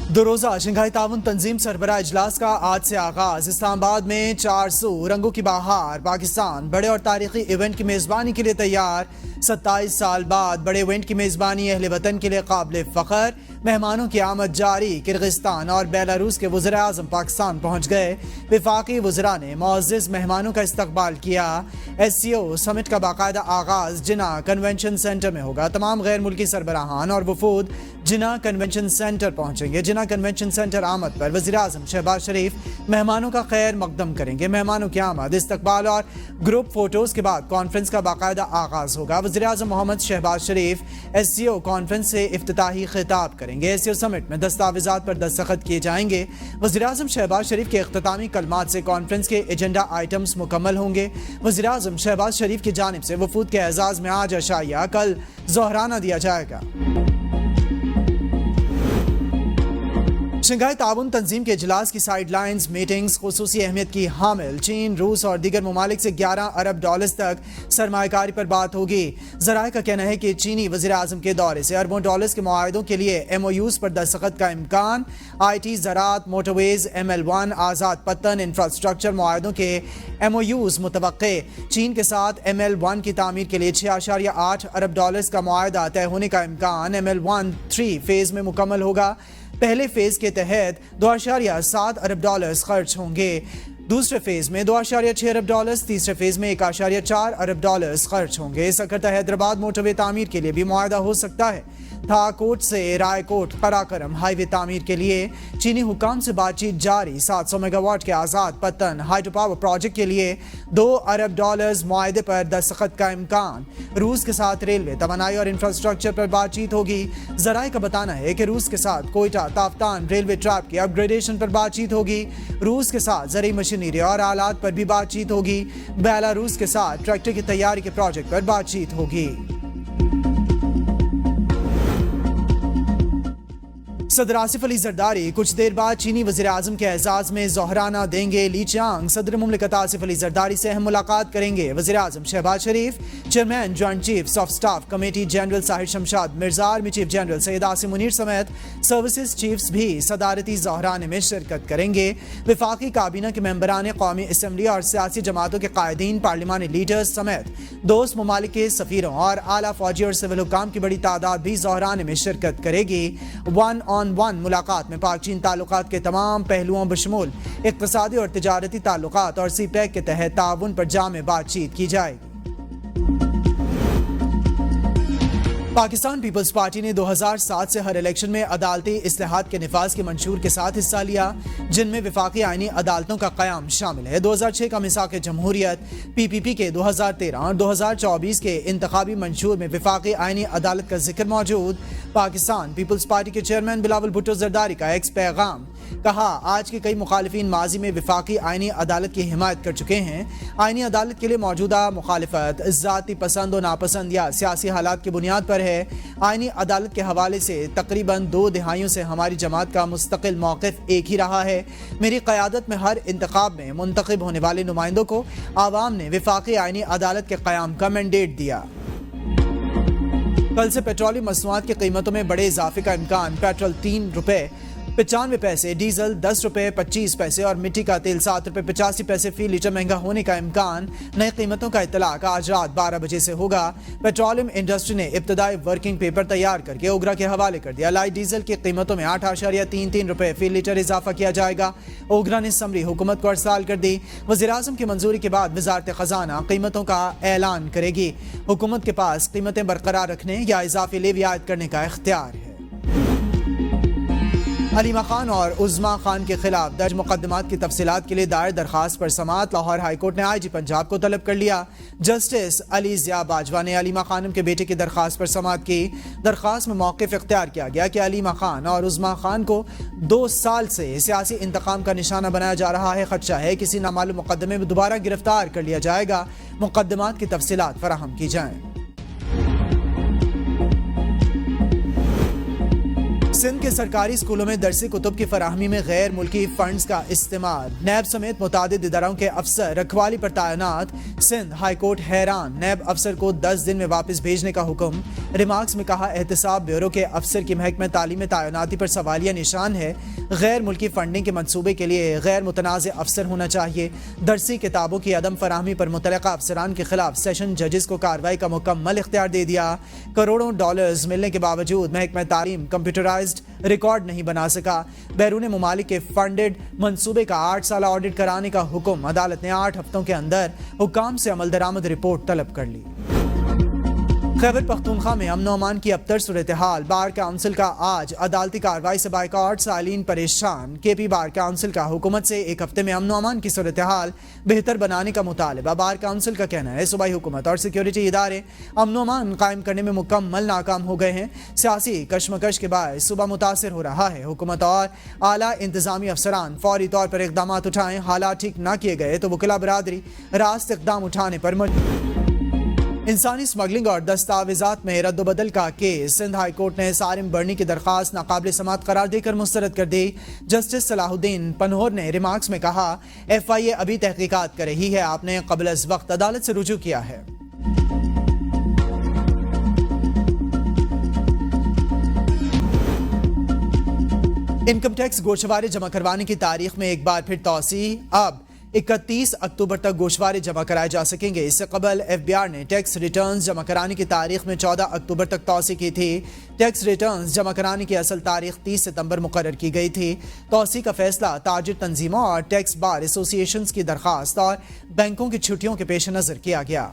दो रोजा शंघाई ताउन तंजीम सरबराह इजलास का आज से आगाज। इस्लामाबाद में 400 रंगों की बहार। पाकिस्तान बड़े और तारीखी इवेंट की मेजबानी के लिए तैयार। 27 साल बाद बड़े इवेंट की मेजबानी अहले वतन के लिए काबिल फख्र। मेहमानों की आमद जारी। किर्गिस्तान और बेलारूस के वज़ीर आज़म पाकिस्तान पहुँच गए। वफाकी वज़रा ने मुअज़्ज़िज़ मेहमानों का इस्तकबाल किया। SCO समिट का बाकायदा आगाज जिना कन्वेंशन सेंटर में होगा। तमाम गैर मुल्की सरबराहान और वफूद जिना कन्वेंशन सेंटर पहुंचेंगे। जिना कन्वेंशन सेंटर आमद पर वज़ीर आज़म शहबाज शरीफ मेहमानों का खैर मकदम करेंगे। मेहमानों की आमद, इस्तकबाल और ग्रुप फोटोज के बाद कॉन्फ्रेंस का बाकायदा आगाज होगा। वज़ीर आज़म मोहम्मद शहबाज शरीफ SCO कॉन्फ्रेंस से इफ्तिताही खिताब करेंगे। SCO समिट में दस्तावेजात पर दस्तखत किए जाएंगे। वज़ीर आज़म शहबाज शरीफ के इख्तितामी कलमात से कॉन्फ्रेंस के एजेंडा आइटम्स मुकम्मल होंगे। वज़ीर आज़म शहबाज शरीफ की जानिब से वफूद के एजाज़ में आज अशाइया, कल ज़ोहराना दिया जाएगा। शंघाई ताउन तंजीम के इजलास की साइड लाइन्स मीटिंग्स खुसूसी अहमियत की हामिल। चीन, रूस और दीगर ममालिक से $11 अरब तक सरमायाकारी पर बात होगी। ज़राए का कहना है कि चीनी वज़ीर आज़म के दौरे से अरबों डॉलर्स के मुआहिदों के लिए MOUs पर दस्तखत का इम्कान। IT, ज़राअत, मोटरवेज, ML1, आज़ाद पत्तन, इंफ्रास्ट्रक्चर मुआहिदों के MOUs मुतवक्के। चीन के साथ ML1 की तामीर के लिए $6.8 अरब का मुआहिदा तय होने का इम्कान। ML1 3 फेज़ में मुकम्मल होगा। पहले फेज के तहत $2.7 अरब खर्च होंगे। दूसरे फेज में $2.6 अरब, तीसरे फेज में $1.4 अरब खर्च होंगे। सकरता हैदराबाद मोटरवे तामीर के लिए भी मुआहदा हो सकता है। थाकोट से रायकोट कराकरम हाईवे तामीर के लिए चीनी हुकाम से बातचीत जारी। 700 मेगावाट के आज़ाद पत्तन हाइड्रो पावर प्रोजेक्ट के लिए $2 अरब मुआहदे पर दस्तखत का इम्कान। रूस के साथ रेलवे, तवानाई और इंफ्रास्ट्रक्चर पर बातचीत होगी। ज़राए का बताना है कि रूस के साथ कोयटा ताफ्तान रेलवे ट्रैक की अपग्रेडेशन पर बातचीत होगी। रूस के साथ ज़रूरी मशीनरी और आलात पर भी बातचीत होगी। बेलारूस के साथ ट्रैक्टर की तैयारी के प्रोजेक्ट पर बातचीत होगी। सदर आसिफ अली जरदारी कुछ देर बाद चीनी वज़ीर आज़म के एजाज़ में ज़ोहराना देंगे। ली चियांग सदर मुमलिकत आसिफ अली जरदारी से अहम मुलाकात करेंगे। वज़ीर आज़म Shehbaz Sharif, chairman joint chiefs of staff committee general Sahir Shamshad Mirza, army chief general Syed Asim Munir समेत सर्विसेज चीफ्स भी सदारती ज़ोहराने में शिरकत करेंगे। वफाकी काबीना के मेंबरान कौमी असम्बली और सियासी जमातों के कायदीन, पार्लिमानी लीडर्स समेत दोस्त ममालिक के सफ़ीरों और आला फौजी और सिविल हुकाम की बड़ी तादाद भी ज़ोहराने में शिरकत करेगी। 1-on-1 मुलाकात में पाक चीन ताल्लुकात के तमाम पहलुओं बशमूल इक़्तिसादी और तिजारती ताल्लुकात और CPEC के तहत ताउन पर जामे बातचीत की जाएगी। पाकिस्तान पीपल्स पार्टी ने 2007 से हर इलेक्शन में अदालती इस्लाहात के निफाज के मंशूर के साथ हिस्सा लिया, जिनमें वफाकी आईनी अदालतों का क़याम शामिल है। 2006 का मिसाक जमहूरियत, PPP के 2013 और 2024 के इंतखाबी मंशूर में वफाकी आईनी अदालत का जिक्र मौजूद। पाकिस्तान पीपल्स पार्टी के चेयरमैन बिलावल भुट्टो जरदारी का एक्स पैगाम, कहा आज के कई मुखालिफिन माजी में वफाकी आईनी अदालत की हिमायत कर चुके हैं। आईनी अदालत के लिए मौजूदा मुखालिफत ज़ाती पसंद और नापसंद या सियासी हालात की बुनियाद पर है। आईनी अदालत के हवाले से तकरीबन 2 दहाइयों से हमारी जमात का मुस्तकिल मौक़िफ़ एक ही रहा है। मेरी क़यादत में हर इंतखाब में मुंतखब होने वाले नुमाइंदों को आवाम ने वफाकी आईनी अदालत के क़याम का मैंडेट दिया। कल से पेट्रोलियम मसनूआत की कीमतों में बड़े इजाफे का इम्कान। पेट्रोल ₹3.95, डीजल ₹10.25 और मिट्टी का तेल ₹7.85 फी लीटर महंगा होने का इम्कान। नई कीमतों का इत्तलाक आज रात 12 बजे से होगा। पेट्रोलियम इंडस्ट्री ने इब्तदाई वर्किंग पेपर तैयार करके ओगरा के हवाले कर दिया। लाइट डीजल की कीमतों में ₹8.33 फी लीटर इजाफा किया जाएगा। ओगरा ने समरी हुकूमत को अरसाल कर दी। वज़ीर आज़म की मंजूरी के बाद वज़ारत ख़जाना कीमतों का ऐलान करेगी। हुकूमत के पास कीमतें बरकरार रखने या इजाफी लेवी आयद करने का इख्तियार है। अलीमा खान और उज़्मा खान के खिलाफ दर्ज मुकदमात की तफसीलात के लिए दायर दरखास्त पर समाअत लाहौर हाई कोर्ट ने IG पंजाब को तलब कर लिया। जस्टिस अली ज़िया बाजवा ने अलीमा खानम के बेटे की दरखास्त पर समाअत की। दरखास्त में मौक़िफ़ इख्तियार किया गया कि अलीमा खान और उज़्मा खान को 2 साल से सियासी इंतकाम का निशाना बनाया जा रहा है। खदशा है किसी नामालूम मुकदमे में दोबारा गिरफ्तार कर लिया जाएगा। मुकदमात की तफसीलात फराहम की जाएँ। سندھ کے سرکاری اسکولوں میں درسی کتب کی فراہمی میں غیر ملکی فنڈز کا استعمال، نیب سمیت متعدد اداروں کے افسر رکھوالی پر تعینات، سندھ ہائی کورٹ حیران، نیب افسر کو 10 دن میں واپس بھیجنے کا حکم۔ ریمارکس میں کہا احتساب بیورو کے افسر کی محکمہ تعلیم تعیناتی پر سوالیہ نشان ہے، غیر ملکی فنڈنگ کے منصوبے کے لیے غیر متنازع افسر ہونا چاہیے۔ درسی کتابوں کی عدم فراہمی پر متعلقہ افسران کے خلاف سیشن ججز کو کارروائی کا مکمل اختیار دے دیا۔ کروڑوں ڈالرز ملنے کے باوجود محکمہ تعلیم کمپیوٹرائزڈ ریکارڈ نہیں بنا سکا۔ بیرون ممالک کے فنڈڈ منصوبے کا 8 سالہ آڈٹ کرانے کا حکم، عدالت نے 8 ہفتوں کے اندر حکام سے عمل درآمد رپورٹ طلب کر لی۔ خیبر پختونخوا میں امن و امان کی ابتر صورتحال، بار کونسل کا آج عدالتی کارروائی سے بائیکاٹ، سائلین پریشان۔ کے پی بار کونسل کا حکومت سے ایک ہفتے میں امن و امان کی صورتحال بہتر بنانے کا مطالبہ۔ بار کونسل کا کہنا ہے صوبائی حکومت اور سیکیورٹی ادارے امن و امان قائم کرنے میں مکمل ناکام ہو گئے ہیں۔ سیاسی کشمکش کے باعث صوبہ متاثر ہو رہا ہے۔ حکومت اور اعلیٰ انتظامی افسران فوری طور پر اقدامات اٹھائیں، حالات ٹھیک نہ کیے گئے تو وکلاء برادری راست اقدام اٹھانے پر مجبور۔ انسانی اسمگلنگ اور دستاویزات میں رد و بدل کا کیس، سندھ ہائی کورٹ نے سارم برنی کی درخواست ناقابل سماعت قرار دے کر مسترد کر دی۔ جسٹس صلاح الدین پنہور نے ریمارکس میں کہا ایف آئی اے ابھی تحقیقات کر رہی ہے، آپ نے قبل از وقت عدالت سے رجوع کیا ہے۔ انکم ٹیکس گوشوارے جمع کروانے کی تاریخ میں ایک بار پھر توسیع، اب 31 اکتوبر تک گوشوارے جمع کرائے جا سکیں گے۔ اس سے قبل ایف بی آر نے ٹیکس ریٹرنز جمع کرانے کی تاریخ میں 14 اکتوبر تک توسیع کی تھی۔ ٹیکس ریٹرنز جمع کرانے کی اصل تاریخ 30 ستمبر مقرر کی گئی تھی۔ توسیع کا فیصلہ تاجر تنظیموں اور ٹیکس بار ایسوسی ایشنز کی درخواست اور بینکوں کی چھٹیوں کے پیش نظر کیا گیا۔